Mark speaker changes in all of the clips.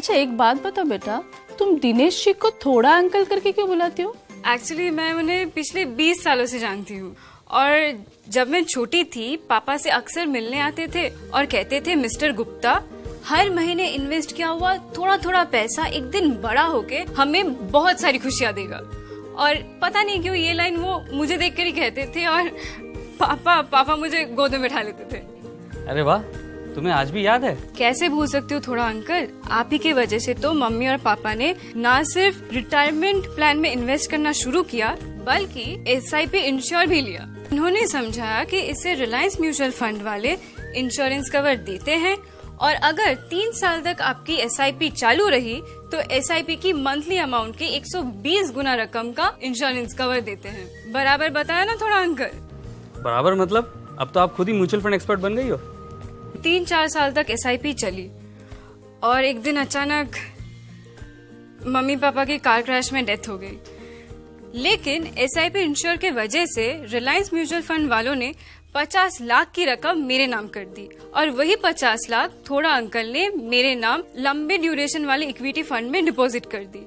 Speaker 1: अच्छा एक बात बताओ बेटा, तुम दिनेश जी को थोड़ा अंकल करके क्यों बुलाती हो?
Speaker 2: एक्चुअली मैं उन्हें पिछले 20 सालों से जानती हूँ और जब मैं छोटी थी पापा से अक्सर मिलने आते थे और कहते थे मिस्टर गुप्ता हर महीने इन्वेस्ट किया हुआ थोड़ा थोड़ा पैसा एक दिन बड़ा होके हमें बहुत सारी खुशियाँ देगा। और पता नहीं क्यों ये लाइन वो मुझे देखकर ही कहते थे और पापा मुझे गोद में बैठा लेते थे।
Speaker 3: अरे वाह, तुम्हें आज भी याद है?
Speaker 2: कैसे भूल सकती हूँ थोड़ा अंकल, आप ही की वजह से तो मम्मी और पापा ने न सिर्फ रिटायरमेंट प्लान में इन्वेस्ट करना शुरू किया बल्कि SIP इंश्योर भी लिया। उन्होंने समझाया कि इससे रिलायंस म्यूचुअल फंड वाले इंश्योरेंस कवर देते हैं और अगर 3 साल तक आपकी SIP चालू रही तो SIP की मंथली अमाउंट के 120 गुना रकम का इंश्योरेंस कवर देते हैं। बराबर बताया ना थोड़ा अंकल?
Speaker 3: बराबर मतलब? अब तो आप खुद ही म्यूचुअल फंड एक्सपर्ट बन गई हो।
Speaker 2: 3-4 साल तक SIP चली और एक दिन अचानक मम्मी पापा की कार क्रैश में डेथ हो गई। लेकिन SIP इंश्योर के वजह से रिलायंस म्यूचुअल फंड वालों ने 50 लाख की रकम मेरे नाम कर दी और वही 50 लाख थोड़ा अंकल ने मेरे नाम लंबे ड्यूरेशन वाले इक्विटी फंड में डिपॉजिट कर दी।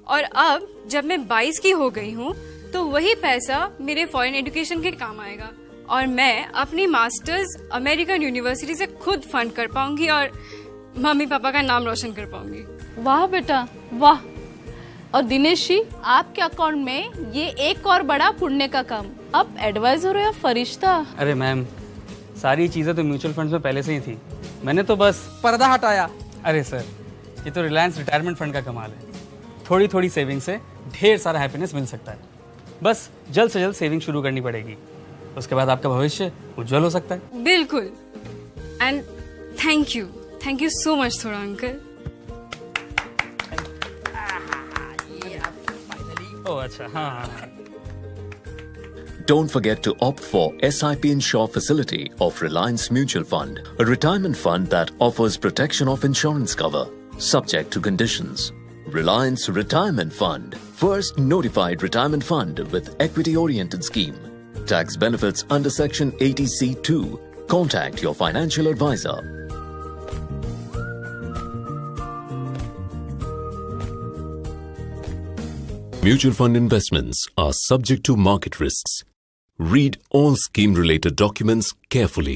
Speaker 2: और अब जब मैं 22 की हो गई हूँ तो वही पैसा मेरे फॉरेन एजुकेशन के काम आएगा और मैं अपनी मास्टर्स अमेरिकन यूनिवर्सिटी से खुद फंड कर पाऊंगी और मम्मी पापा का नाम रोशन कर पाऊंगी।
Speaker 1: वाह बेटा वाह। और दिनेश जी आपके अकाउंट में ये एक और बड़ा पुण्य का काम, अब एडवाइजर हो या फरिश्ता।
Speaker 3: अरे मैम, सारी चीजें तो म्यूचुअल फंड्स में पहले से ही थी, मैंने तो बस
Speaker 4: पर्दा हटाया।
Speaker 3: अरे सर, ये तो रिलायंस रिटायरमेंट फंड का कमाल है। थोड़ी थोड़ी सेविंग से ढेर सारा हैप्पीनेस मिल सकता है। बस जल्द से जल्द सेविंग शुरू करनी पड़ेगी, उसके बाद आपका भविष्य उज्जवल हो सकता है।
Speaker 2: बिल्कुल। And thank you so much थोड़ा अंकल।
Speaker 3: ओह अच्छा, हाँ।
Speaker 5: Don't forget to opt for SIP Insure facility of Reliance Mutual Fund, a retirement fund that offers protection of insurance cover, subject to conditions. Reliance Retirement Fund, first notified retirement fund with equity-oriented scheme. Tax benefits under Section 80C2. Contact your financial advisor. Mutual fund investments are subject to market risks. Read all scheme-related documents carefully.